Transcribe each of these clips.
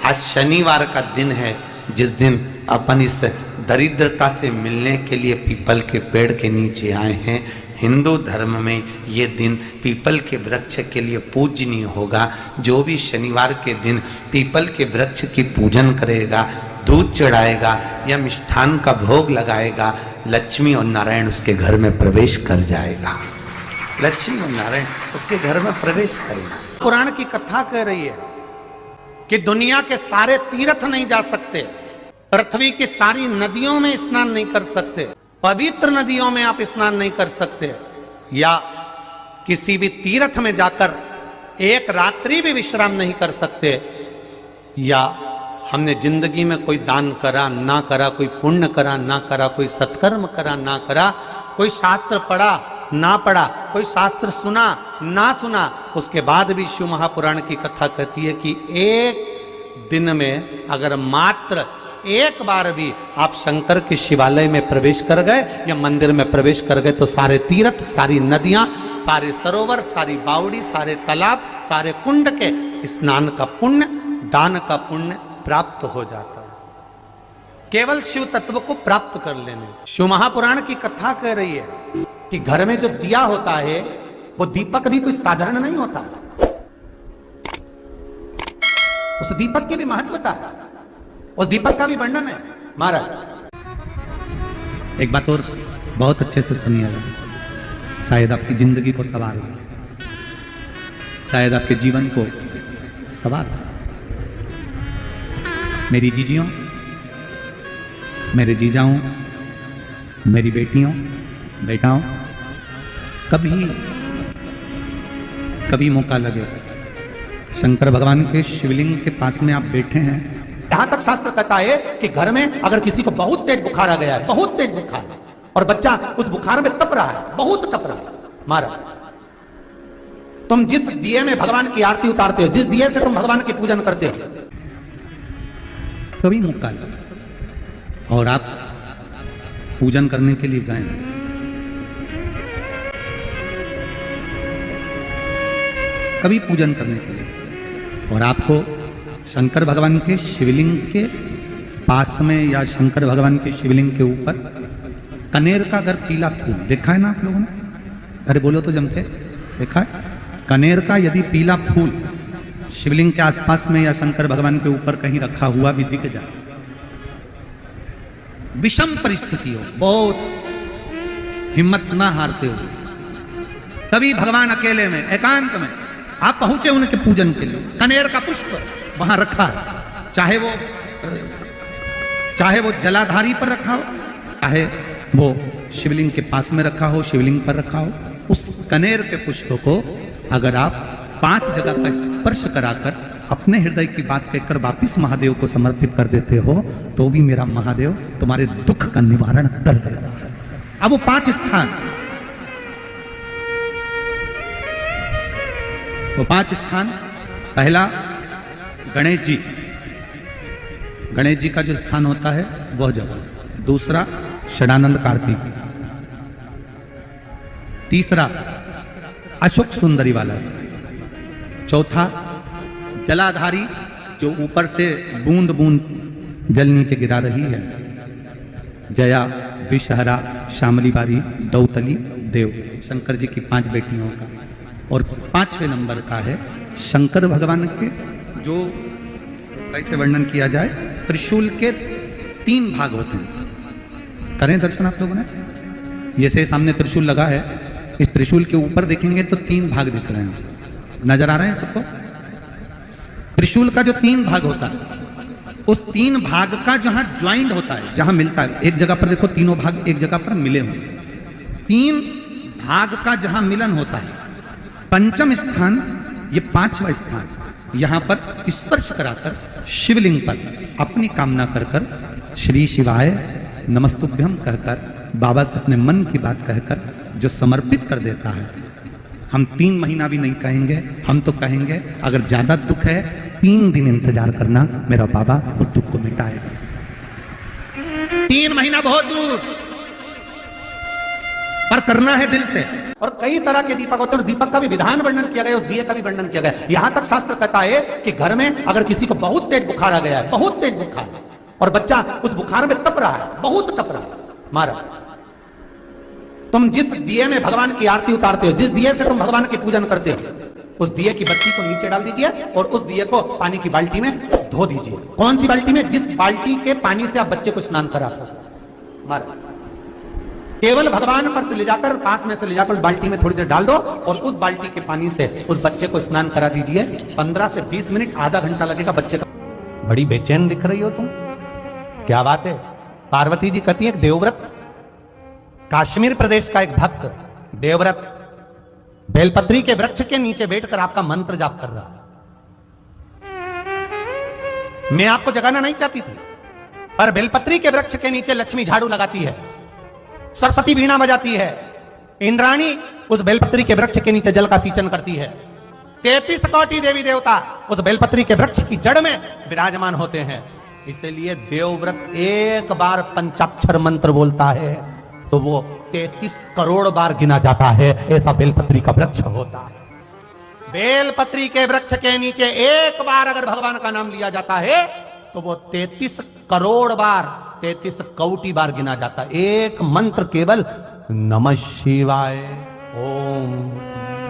आज शनिवार का दिन है, जिस दिन अपन इस दरिद्रता से मिलने के लिए पीपल के पेड़ के नीचे आए हैं। हिंदू धर्म में ये दिन पीपल के वृक्ष के लिए पूजनीय होगा। जो भी शनिवार के दिन पीपल के वृक्ष की पूजन करेगा, दूध चढ़ाएगा या मिष्ठान का भोग लगाएगा, लक्ष्मी और नारायण उसके घर में प्रवेश कर जाएगा। लक्ष्मी और नारायण उसके घर में प्रवेश करेगा। पुराण की कथा कह रही है कि दुनिया के सारे तीर्थ नहीं जा सकते, पृथ्वी की सारी नदियों में स्नान नहीं कर सकते, पवित्र नदियों में आप स्नान नहीं कर सकते, या किसी भी तीर्थ में जाकर एक रात्रि भी विश्राम नहीं कर सकते, या हमने जिंदगी में कोई दान करा ना करा, कोई पुण्य करा ना करा, कोई सत्कर्म करा ना करा, कोई शास्त्र पढ़ा ना पढ़ा, कोई शास्त्र सुना ना सुना, उसके बाद भी शिव महापुराण की कथा कहती है कि एक दिन में अगर मात्र एक बार भी आप शंकर के शिवालय में प्रवेश कर गए या मंदिर में प्रवेश कर गए तो सारे तीर्थ, सारी नदियां, सारे सरोवर, सारी बावड़ी, सारे तालाब, सारे कुंड के स्नान का पुण्य, दान का पुण्य प्राप्त हो जाता है। केवल शिव तत्व को प्राप्त कर लेने। शिव महापुराण की कथा कह रही है कि घर में जो दिया होता है वो दीपक भी कोई साधारण नहीं होता, उस दीपक की भी महत्वता है, उस दीपक का भी वर्णन है। महाराज एक बात और बहुत अच्छे से सुनिएगा, शायद आपकी जिंदगी को सवार, शायद आपके जीवन को सवार। मेरी जीजियों, मेरे जीजाओं, मेरी बेटियों, बेटाओं, कभी मौका लगे शंकर भगवान के शिवलिंग के पास में आप बैठे हैं। यहां तक शास्त्र कहता है कि घर में अगर किसी को बहुत तेज बुखार आ गया है, बहुत तेज बुखार, और बच्चा उस बुखार में तप रहा है, बहुत तप रहा है, महाराज तुम जिस दिए में भगवान की आरती उतारते हो, जिस दिए से तुम भगवान की पूजन करते हो, कभी मौका लगा और आप पूजन करने के लिए गए, कभी पूजन करने के लिए, और आपको शंकर भगवान के शिवलिंग के पास में या शंकर भगवान के शिवलिंग के ऊपर कनेर का अगर पीला फूल देखा है ना आप लोगों ने, अरे बोलो तो जमके, देखा है? कनेर का यदि पीला फूल शिवलिंग के आसपास में या शंकर भगवान के ऊपर कहीं रखा हुआ भी दिख जाए, विषम परिस्थिति हो, बहुत हिम्मत ना हारते हो, तभी भगवान अकेले में एकांत में आप पहुंचे उनके पूजन के लिए, कनेर का पुष्प वहां रखा है, चाहे वो जलाधारी पर रखा हो, चाहे वो शिवलिंग के पास में रखा हो, शिवलिंग पर रखा हो, उस कनेर के पुष्प को अगर आप 5 जगह का स्पर्श कराकर अपने हृदय की बात कहकर वापिस महादेव को समर्पित कर देते हो तो भी मेरा महादेव तुम्हारे दुख का निवारण कर देगा। अब वो 5 स्थान, वो 5 स्थान, पहला गणेश जी, गणेश जी का जो स्थान होता है वह जगह, दूसरा षडानंद कार्तिकी, तीसरा अशोक सुंदरी वाला स्थान, चौथा जलाधारी जो ऊपर से बूंद बूंद जल नीचे गिरा रही है, जया, विषहरा, शामली बारी, दौतली, देव, शंकर जी की 5 बेटियों का, और 5वें नंबर का है शंकर भगवान के, जो कैसे वर्णन किया जाए, त्रिशूल के 3 भाग होते हैं। करें दर्शन आप लोगों ने, जैसे सामने त्रिशूल लगा है, इस त्रिशूल के ऊपर देखेंगे तो 3 भाग दिख रहे हैं, नजर आ रहे हैं सबको? त्रिशूल का जो 3 भाग होता है, उस 3 भाग का जहां ज्वाइंट होता है, जहां मिलता है, एक जगह पर देखो तीनों भाग एक जगह पर मिले हुए, 3 भाग का जहां मिलन होता है, 5वां स्थान, ये 5वां स्थान, यहां पर स्पर्श कराकर शिवलिंग पर अपनी कामना कर कर श्री शिवाय नमस्तुभ्यम कहकर बाबा से अपने मन की बात कहकर जो समर्पित कर देता है, हम 3 महीना भी नहीं कहेंगे, हम तो कहेंगे अगर ज्यादा दुख है 3 दिन इंतजार करना, मेरा बाबा उस दुख को मिटाएगा। 3 महीना बहुत दूर, पर करना है दिल से। और कई तरह के दीपक होते हैं, दीपक का भी विधान वर्णन किया गया, उस दिए का भी वर्णन किया गया। यहां तक शास्त्र कहता है कि घर में अगर किसी को बहुत तेज बुखार आ गया है, बहुत तेज बुखार, और बच्चा उस बुखार में तप रहा है, बहुत तप रहा है, मारा, तुम जिस दिए में भगवान की आरती उतारते हो, जिस दिए से तुम भगवान की पूजन करते हो, उस दिए की बत्ती को नीचे डाल दीजिए और उस दिए को पानी की बाल्टी में धो दीजिए। कौन सी बाल्टी में? जिस बाल्टी के पानी से आप बच्चे को स्नान करा सको। मारा, केवल भगवान पर से ले जाकर, पास में से ले जाकर उस बाल्टी में थोड़ी देर डाल दो और उस बाल्टी के पानी से उस बच्चे को स्नान करा दीजिए। 15 से 20 मिनट, आधा घंटा लगेगा बच्चे का। बड़ी बेचैन दिख रही हो तुम, क्या बात है? पार्वती जी कहती है, देवव्रत, कश्मीर प्रदेश का एक भक्त देवव्रत बेलपत्री के वृक्ष के नीचे बैठकर आपका मंत्र जाप कर रहा। मैं आपको जगाना नहीं चाहती थी, पर बेलपत्री के वृक्ष के नीचे लक्ष्मी झाड़ू लगाती है, सरस्वती वीणा बजाती है, इंद्राणी उस बेलपत्री के वृक्ष के नीचे जल का सिंचन करती है, 33 कोटि देवी देवता उस बेलपत्री के वृक्ष की जड़ में विराजमान होते हैं। इसलिए देवव्रत एक बार पंचाक्षर मंत्र बोलता है तो वो 33 करोड़ बार गिना जाता है, ऐसा बेलपत्री का वृक्ष होता है। बेलपत्री के वृक्ष के नीचे एक बार अगर भगवान का नाम लिया जाता है तो वो 33 करोड़ बार, 33 कोटि बार गिना जाता है। एक मंत्र केवल नमः शिवाय, ओम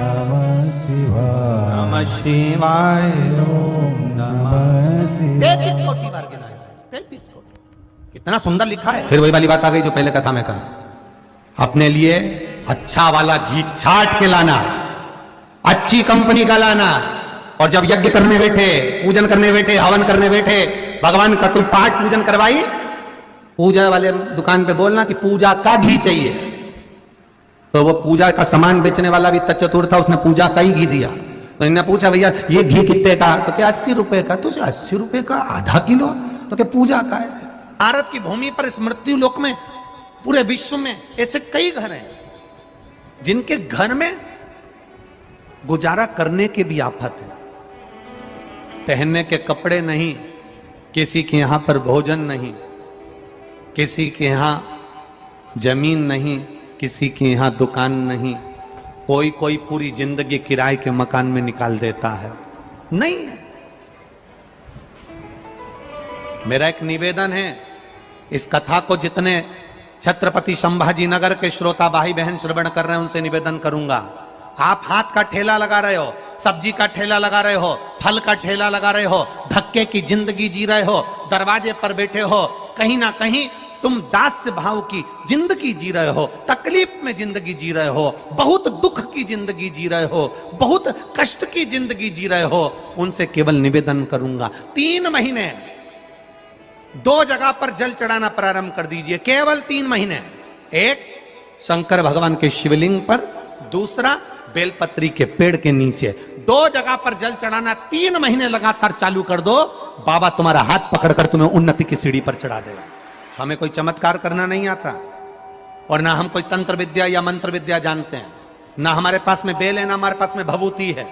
नमः शिवाय, नमः शिवाय, ओम नमः शिवाय, 33 कोटि बार गिना है, 33 कोटि। कितना सुंदर लिखा है। फिर वही वाली बात आ गई जो पहले कथा में कहा, अपने लिए अच्छा वाला घी छाट के लाना, अच्छी कंपनी का लाना, और जब यज्ञ करने बैठे, पूजन करने बैठे, हवन करने बैठे, भगवान का कोई पाठ पूजन करवाई, पूजा वाले दुकान पे बोलना कि पूजा का घी चाहिए। तो वो पूजा का सामान बेचने वाला भी चतुर था, उसने पूजा का ही घी दिया। तो इन्होंने पूछा, भैया ये घी कितने का? तो क्या 80 रुपए का? तो 80 रुपए का आधा किलो? तो क्या पूजा का है? भारत की भूमि पर इस मृत्यु लोक में, पूरे विश्व में ऐसे कई घर हैं जिनके घर में गुजारा करने की भी आफत है। पहनने के कपड़े नहीं, किसी के यहां पर भोजन नहीं, किसी के यहां जमीन नहीं, किसी के यहां दुकान नहीं, कोई पूरी जिंदगी किराए के मकान में निकाल देता है। नहीं, मेरा एक निवेदन है, इस कथा को जितने छत्रपति संभाजी नगर के श्रोता भाई बहन श्रवण कर रहे हैं उनसे निवेदन करूंगा, आप हाथ का ठेला लगा रहे हो, सब्जी का ठेला लगा रहे हो, फल का ठेला लगा रहे हो, धक्के की जिंदगी जी रहे हो, दरवाजे पर बैठे हो, कहीं ना कहीं तुम दास्य भाव की जिंदगी जी रहे हो, तकलीफ में जिंदगी जी रहे हो, बहुत दुख की जिंदगी जी रहे हो, बहुत कष्ट की जिंदगी जी रहे हो, उनसे केवल निवेदन करूंगा, 3 महीने 2 जगह पर जल चढ़ाना प्रारंभ कर दीजिए, केवल 3 महीने। एक शंकर भगवान के शिवलिंग पर, दूसरा बेलपत्री के पेड़ के नीचे, 2 जगह पर जल चढ़ाना 3 महीने लगातार चालू कर दो, बाबा तुम्हारा हाथ पकड़कर तुम्हें उन्नति की सीढ़ी पर चढ़ा देगा। हमें कोई चमत्कार करना नहीं आता, और ना हम कोई तंत्र विद्या या मंत्र विद्या जानते हैं, ना हमारे पास में बेल है, ना हमारे पास में भभूति है,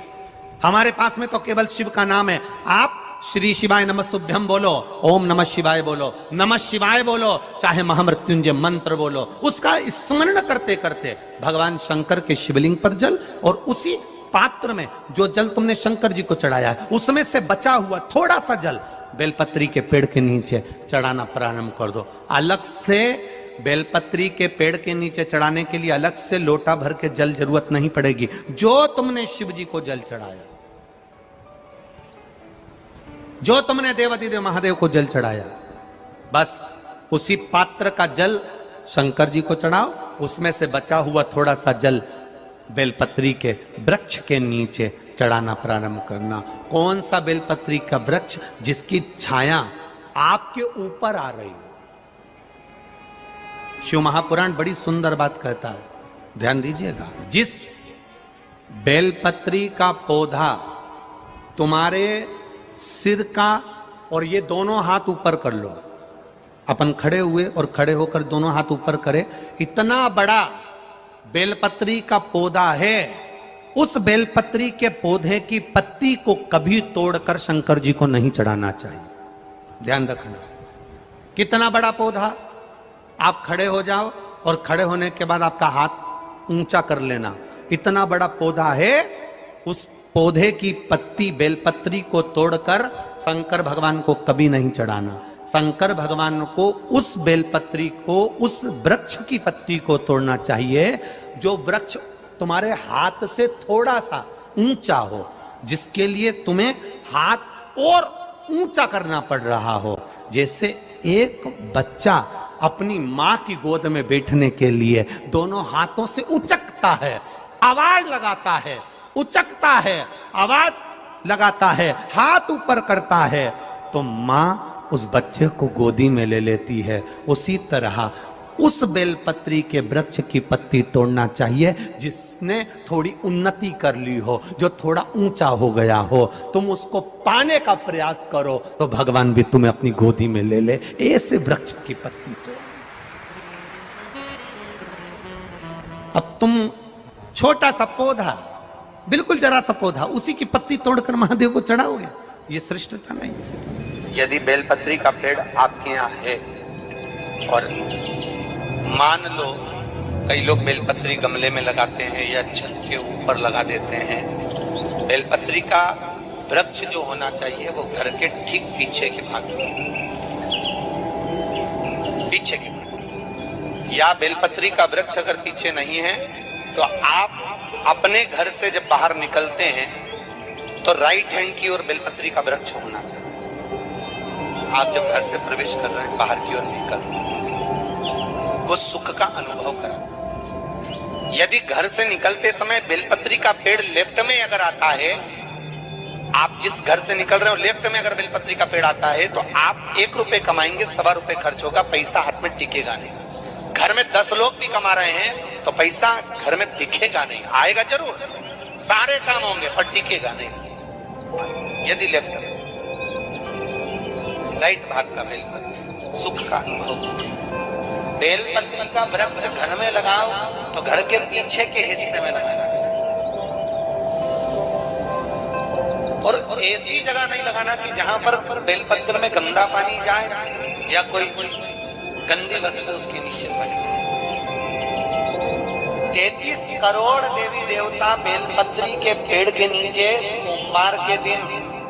हमारे पास में तो केवल शिव का नाम है। आप श्री शिवाय नमस्तुभ्यम बोलो, ओम नमः शिवाय बोलो, नमः शिवाय बोलो, चाहे महामृत्युंजय मंत्र बोलो, उसका स्मरण करते करते भगवान शंकर के शिवलिंग पर जल, और उसी पात्र में जो जल तुमने शंकर जी को चढ़ाया है उसमें से बचा हुआ थोड़ा सा जल बेलपत्री के पेड़ के नीचे चढ़ाना प्रारंभ कर दो। अलग से बेलपत्री के पेड़ के नीचे चढ़ाने के लिए अलग से लोटा भर के जल जरूरत नहीं पड़ेगी। जो तुमने शिव जी को जल चढ़ाया, जो तुमने देवाधिदेव महादेव को जल चढ़ाया, बस उसी पात्र का जल शंकर जी को चढ़ाओ, उसमें से बचा हुआ थोड़ा सा जल बेलपत्री के वृक्ष के नीचे चढ़ाना प्रारंभ करना। कौन सा बेलपत्री का वृक्ष? जिसकी छाया आपके ऊपर आ रही। शिव महापुराण बड़ी सुंदर बात कहता है, ध्यान दीजिएगा। जिस बेलपत्री का पौधा तुम्हारे सिर का, और ये दोनों हाथ ऊपर कर लो, अपन खड़े हुए और खड़े होकर दोनों हाथ ऊपर करे, इतना बड़ा बेलपत्री का पौधा है, उस बेलपत्री के पौधे की पत्ती को कभी तोड़कर शंकर जी को नहीं चढ़ाना चाहिए। ध्यान रखना, कितना बड़ा पौधा। आप खड़े हो जाओ और खड़े होने के बाद आपका हाथ ऊंचा कर लेना। इतना बड़ा पौधा है, उस पौधे की पत्ती बेलपत्री को तोड़कर शंकर भगवान को कभी नहीं चढ़ाना। शंकर भगवान को उस बेलपत्री को, उस वृक्ष की पत्ती को तोड़ना चाहिए जो वृक्ष तुम्हारे हाथ से थोड़ा सा ऊंचा हो, जिसके लिए तुम्हें हाथ और ऊंचा करना पड़ रहा हो। जैसे एक बच्चा अपनी मां की गोद में बैठने के लिए दोनों हाथों से उचकता है, आवाज लगाता है, उचकता है, आवाज लगाता है, हाथ ऊपर करता है, तो मां उस बच्चे को गोदी में ले लेती है। उसी तरह उस बेलपत्री के वृक्ष की पत्ती तोड़ना चाहिए जिसने थोड़ी उन्नति कर ली हो, जो थोड़ा ऊंचा हो गया हो। तुम उसको पाने का प्रयास करो तो भगवान भी तुम्हें अपनी गोदी में ले ले। ऐसे वृक्ष की पत्ती तोड़। अब तुम छोटा सा पौधा, बिल्कुल जरा सा पौधा, उसी की पत्ती तोड़कर महादेव को चढ़ाओगे, ये श्रेष्ठता नहीं। यदि बेलपत्री का पेड़ आपके यहाँ है और मान लो कई लोग बेलपत्री गमले में लगाते हैं या छत के ऊपर लगा देते हैं, बेलपत्री का वृक्ष जो होना चाहिए वो घर के ठीक पीछे के भाग में, पीछे के भाग। या बेलपत्री का वृक्ष अगर पीछे नहीं है तो आप अपने घर से जब बाहर निकलते हैं तो राइट हैंड की ओर बेलपत्री का वृक्ष होना चाहिए। आप जब घर से प्रवेश कर रहे हैं, बाहर की ओर निकल रहे हैं, वो सुख का अनुभव करा। यदि घर से निकलते समय बेलपत्री का पेड़ लेफ्ट में अगर आता है, आप जिस घर से निकल रहे हो लेफ्ट में अगर बेलपत्री का पेड़ आता है तो आप 1 रुपए कमाएंगे, 1.25 रुपए खर्च होगा, पैसा हाथ में टिकेगा नहीं। घर में 10 लोग भी कमा रहे हैं तो पैसा घर में दिखेगा नहीं, आएगा जरूर, सारे काम होंगे पर टिकेगा नहीं। यदि लेफ्ट में राइट भाग का बेलपत्री, सुख का अनुभव। बेलपत्री का वृक्ष घर में लगाओ तो घर के पीछे के हिस्से में लगाना चाहिए, और ऐसी जगह नहीं लगाना कि जहां पर बेलपत्र में गंदा पानी जाए या कोई गंदी वस्तु उसके नीचे पड़े। 33 करोड़ देवी देवता बेलपत्री के पेड़ के नीचे सोमवार के दिन,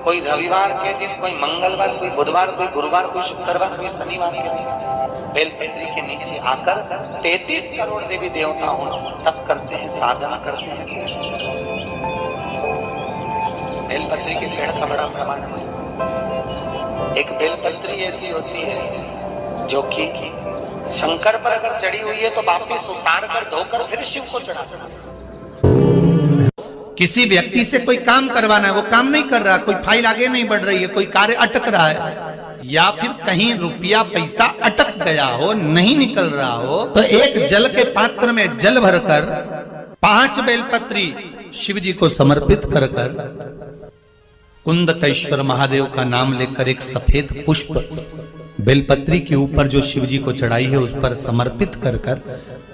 कोई रविवार के दिन, कोई मंगलवार, कोई बुधवार, कोई गुरुवार, कोई शुक्रवार, कोई शनिवार के दिन बेलपत्री के नीचे आकर 33 करोड़ देवी देवता हो तप करते हैं, साधना करते हैं। बेलपत्री के पेड़ का बड़ा प्रमाण है। एक बेलपत्री ऐसी होती है जो कि शंकर पर अगर चढ़ी हुई है तो वापिस उतार कर धोकर फिर शिव को चढ़ा सकते। किसी व्यक्ति से कोई काम करवाना है, वो काम नहीं कर रहा, कोई फाइल आगे नहीं बढ़ रही है, कोई कार्य अटक रहा है, या फिर कहीं रुपया पैसा अटक गया हो, नहीं निकल रहा हो, तो एक जल के पात्र में जल भरकर 5 बेलपत्री शिव जी को समर्पित कर कुंदकेश्वर महादेव का नाम लेकर एक सफेद पुष्प बेलपत्री के ऊपर जो शिव जी को चढ़ाई है उस पर समर्पित कर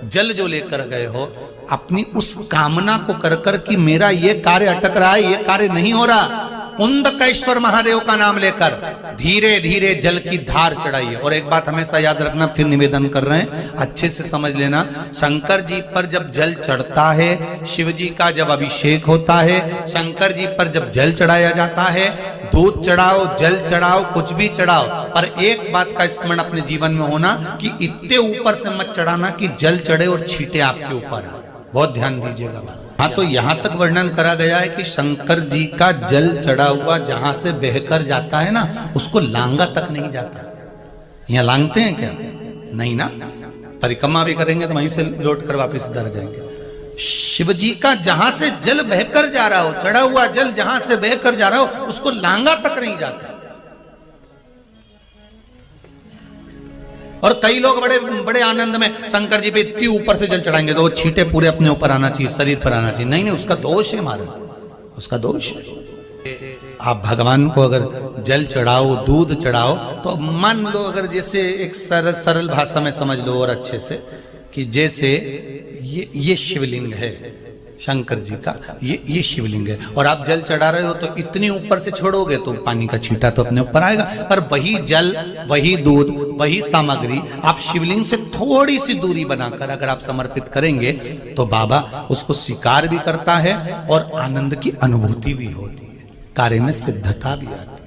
जल जो लेकर गए हो, अपनी उस कामना को कर कि मेरा ये कार्य अटक रहा है, ये कार्य नहीं हो रहा, कुंदकेश्वर महादेव का नाम लेकर धीरे धीरे जल की धार चढ़ाइए। और एक बात हमेशा याद रखना, फिर निवेदन कर रहे हैं, अच्छे से समझ लेना, शंकर जी पर जब जल चढ़ता है, शिव जी का जब अभिषेक होता है, शंकर जी पर जब जल चढ़ाया जाता है, दूध चढ़ाओ, जल चढ़ाओ, कुछ भी चढ़ाओ, पर एक बात का स्मरण अपने जीवन में होना कि इतने ऊपर से मत चढ़ाना कि जल चढ़े और छींटे आपके ऊपर। बहुत ध्यान दीजिएगा। हाँ, तो यहां तक वर्णन करा गया है कि शंकर जी का जल चढ़ा हुआ जहां से बहकर जाता है ना, उसको लांगा तक नहीं जाता। यहाँ लांगते हैं क्या? नहीं ना, परिक्रमा भी करेंगे तो वहीं से लौट कर वापिस इधर जाएंगे। शिव जी का जहां से जल बहकर जा रहा हो, चढ़ा हुआ जल जहां से बहकर जा रहा हो, उसको लांगा तक नहीं जाता। और कई लोग बड़े बड़े आनंद में शंकर जी पे इतनी ऊपर से जल चढ़ाएंगे तो वो छींटे पूरे अपने ऊपर आना चाहिए, शरीर पर आना चाहिए। नहीं नहीं, उसका दोष है महाराज, उसका दोष है। आप भगवान को अगर जल चढ़ाओ, दूध चढ़ाओ, तो मान लो अगर जैसे एक सरल भाषा में समझ लो और अच्छे से, कि जैसे ये शिवलिंग है, शंकर जी का ये शिवलिंग है। और आप जल चढ़ा रहे हो तो इतनी ऊपर से छोड़ोगे तो पानी का छींटा तो अपने ऊपर आएगा, पर वही जल, वही दूध, वही सामग्री आप शिवलिंग से थोड़ी सी दूरी बनाकर अगर आप समर्पित करेंगे तो बाबा उसको स्वीकार भी करता है और आनंद की अनुभूति भी होती है, कार्य में सिद्धता भी आती है।